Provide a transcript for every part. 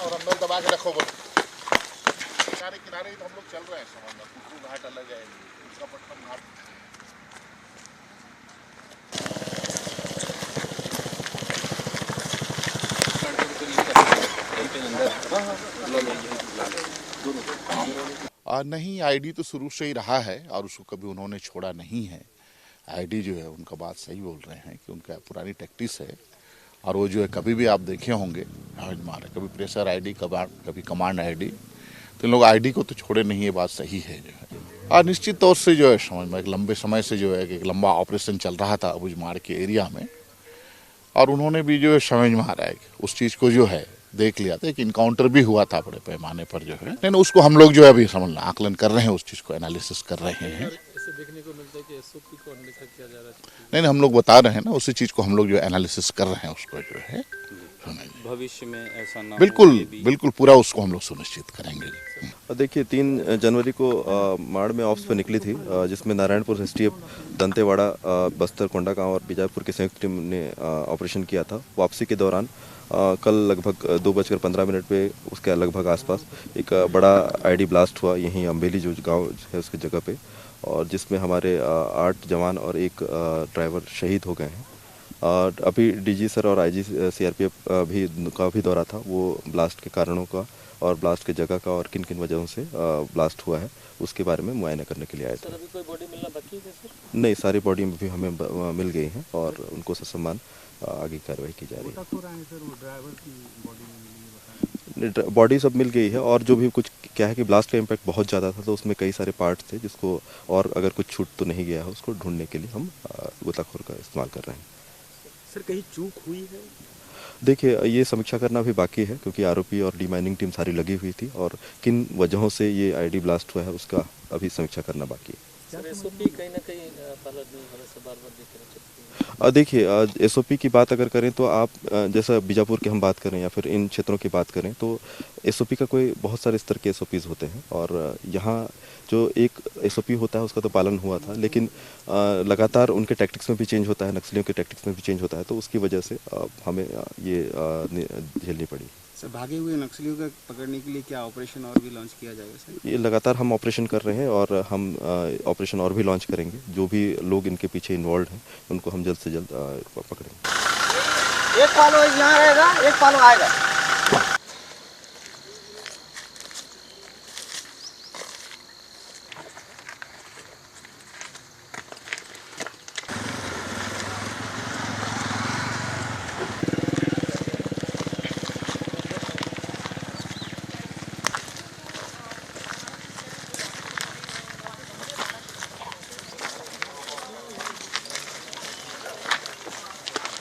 और अंदर दबा के रखो बोलो। किनारे किनारे ही तो हम लोग चल रहे हैं समझ में, कुटरू घाट अलग है, विशाखापट्टनम घाट। नहीं, आईडी तो शुरू से ही रहा है और उसको कभी उन्होंने छोड़ा नहीं है। आईडी जो है उनका बात सही बोल रहे हैं कि उनका पुरानी टैक्टिस है और वो जो है कभी भी आप देखे होंगे मारे, कभी प्रेशर आईडी, कभी कमांड आईडी, तो इन लोग आईडी को तो छोड़े नहीं, ये बात सही है जो है। और निश्चित तौर से जो है समझ में एक लंबे समय से जो है एक लंबा ऑपरेशन चल रहा था अबुझमाड़ के एरिया में, और उन्होंने भी जो है समझ में आ रहा है उस चीज़ को जो है देख लिया था। एक इनकाउंटर भी हुआ था बड़े पैमाने पर जो है, लेकिन उसको हम लोग जो है अभी समझना आकलन कर रहे हैं, उस चीज़ को एनालिसिस कर रहे हैं। ऐसे देखने को मिलता है कि एसओपी को अनदेखा किया जा रहा है। नहीं, हम लोग बता रहे हैं ना, उसी चीज़ को हम लोग जो एनालिसिस कर रहे हैं, उसको जो है भविष्य में ऐसा ना बिल्कुल पूरा उसको हम लोग सुनिश्चित करेंगे। देखिए 3 जनवरी को माड़ में ऑप्स पे निकली थी, जिसमें नारायणपुर एसटीएफ, दंतेवाड़ा, बस्तर, कोंडागांव और बीजापुर की संयुक्त टीम ने ऑपरेशन किया था। वापसी के दौरान कल लगभग 2:15 पे उसके लगभग आसपास एक बड़ा आईडी ब्लास्ट हुआ यहीं अम्बेली जो गांव है उसकी जगह पे, और जिसमें हमारे 8 जवान और एक ड्राइवर शहीद हो गए हैं। अभी डीजी सर और आईजी सीआरपीएफ का भी दौरा था, वो ब्लास्ट के कारणों का और ब्लास्ट की जगह का और किन किन वजहों से ब्लास्ट हुआ है उसके बारे में मुआयना करने के लिए आए थे। अभी कोई बॉडी मिलना बाकी है सर? नहीं, सारी बॉडी भी हमें मिल गई हैं और उनको ससम्मान आगे कार्रवाई की जा रही है। बॉडी सब मिल गई है, और जो भी कुछ क्या है कि ब्लास्ट का इम्पैक्ट बहुत ज़्यादा था, तो उसमें कई सारे पार्ट्स थे जिसको, और अगर कुछ छूट तो नहीं गया है उसको ढूंढने के लिए हम गोताखोर का इस्तेमाल कर रहे हैं। सर कहीं चूक हुई है? देखिए ये समीक्षा करना भी बाकी है, क्योंकि आरोपी और डीमाइनिंग टीम सारी लगी हुई थी, और किन वजहों से ये आईडी ब्लास्ट हुआ है उसका अभी समीक्षा करना बाकी है। सर एसओपी कहीं ना कहीं पालन नहीं होने से बार-बार दिख रहा है। देखिए एसओपी की बात अगर करें तो आप जैसा बीजापुर की हम बात करें या फिर इन क्षेत्रों की बात करें तो एसओपी का कोई बहुत सारे स्तर के एसओपीज होते हैं, और यहाँ जो एक एसओपी होता है उसका तो पालन हुआ था, लेकिन लगातार उनके टैक्टिक्स में भी चेंज होता है, नक्सलियों के टैक्टिक्स में भी चेंज होता है, तो उसकी वजह से हमें ये झेलनी पड़ी। सर भागे हुए नक्सलियों को पकड़ने के लिए क्या ऑपरेशन और भी लॉन्च किया जाएगा सर? ये लगातार हम ऑपरेशन कर रहे हैं और हम ऑपरेशन और भी लॉन्च करेंगे। जो भी लोग इनके पीछे इन्वॉल्व हैं उनको हम जल्द से जल्द पकड़ेंगे। एक पालो यहाँ रहेगा, एक पालो आएगा।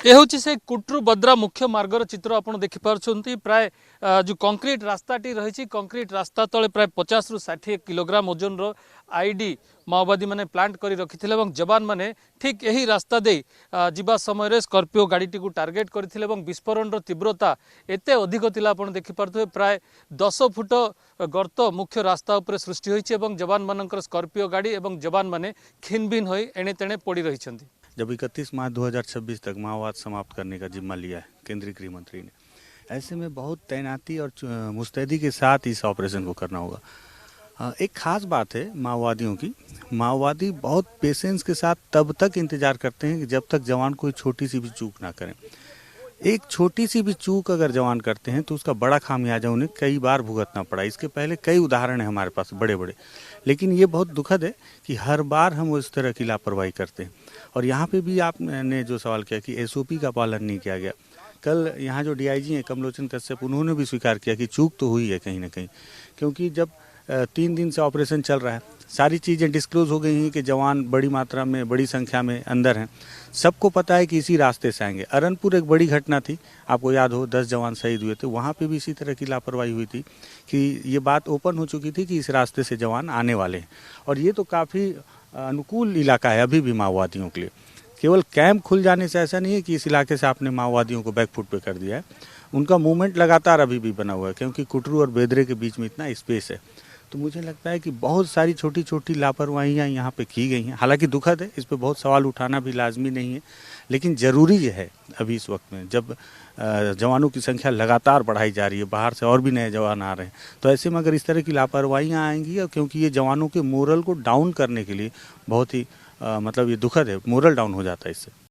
ये हूँ से कुट्रु बद्रा मुख्य मार्गर चित्र आपड़ देखिपार्टी। प्राय जो कंक्रीट रास्ताटी रही, कंक्रीट रास्ता तले प्राय 50 ରୁ 60 किलोग्राम ओजन रो आईडी माओवादी मैंने प्लांट कर रखिथिले एवं जवान मैंने ठीक यही रास्ता दे जिबा समय स्कॉर्पियो गाड़ी टी टार्गेट करथिले एवं विस्फोरण रो तीव्रता एते अधिक थिला। आपण देखिपारथुवे प्राय 10 फुट गर्त मुख्य रास्ता उपरे सृष्टि होईछि एवं जवान मानकर स्कॉर्पियो गाड़ी एवं जवान माने खिनभिन होई एणे तेणे पड़ी रहिछन्ति। जब 31 मार्च 2026 तक माओवाद समाप्त करने का जिम्मा लिया है केंद्रीय गृह मंत्री ने, ऐसे में बहुत तैनाती और मुस्तैदी के साथ इस ऑपरेशन को करना होगा। एक खास बात है माओवादियों की, माओवादी बहुत पेशेंस के साथ तब तक इंतजार करते हैं कि जब तक जवान कोई छोटी सी भी चूक ना करें। एक छोटी सी भी चूक अगर जवान करते हैं तो उसका बड़ा खामियाजा उन्हें कई बार भुगतना पड़ा। इसके पहले कई उदाहरण हैं हमारे पास बड़े बड़े, लेकिन ये बहुत दुखद है कि हर बार हम इस तरह की लापरवाही करते हैं। और यहाँ पे भी आपने जो सवाल किया कि एसओपी का पालन नहीं किया गया, कल यहाँ जो डीआईजी हैं कमलोचन कश्यप, उन्होंने भी स्वीकार किया कि चूक तो हुई है कहीं ना कहीं, क्योंकि जब 3 दिन से ऑपरेशन चल रहा है, सारी चीज़ें डिस्क्लोज हो गई हैं कि जवान बड़ी मात्रा में बड़ी संख्या में अंदर हैं, सबको पता है कि इसी रास्ते से आएंगे। अरनपुर एक बड़ी घटना थी, आपको याद हो 10 जवान शहीद हुए थे, वहाँ पे भी इसी तरह की लापरवाही हुई थी कि ये बात ओपन हो चुकी थी कि इस रास्ते से जवान आने वाले हैं। और ये तो काफ़ी अनुकूल इलाका है अभी भी माओवादियों के लिए। केवल कैंप खुल जाने से ऐसा नहीं है कि इस इलाके से आपने माओवादियों को बैकफुट पे कर दिया है, उनका मूवमेंट लगातार अभी भी बना हुआ है, क्योंकि कुटरू और बेदरे के बीच में इतना स्पेस है। तो मुझे लगता है कि बहुत सारी छोटी छोटी लापरवाहियाँ यहाँ पे की गई हैं। हालांकि दुखद है, इस पे बहुत सवाल उठाना भी लाजमी नहीं है, लेकिन ज़रूरी है अभी इस वक्त में, जब जवानों की संख्या लगातार बढ़ाई जा रही है, बाहर से और भी नए जवान आ रहे हैं, तो ऐसे में अगर इस तरह की लापरवाहियाँ आएंगी, क्योंकि ये जवानों के मोरल को डाउन करने के लिए बहुत ही मतलब ये दुखद है, मोरल डाउन हो जाता है इससे।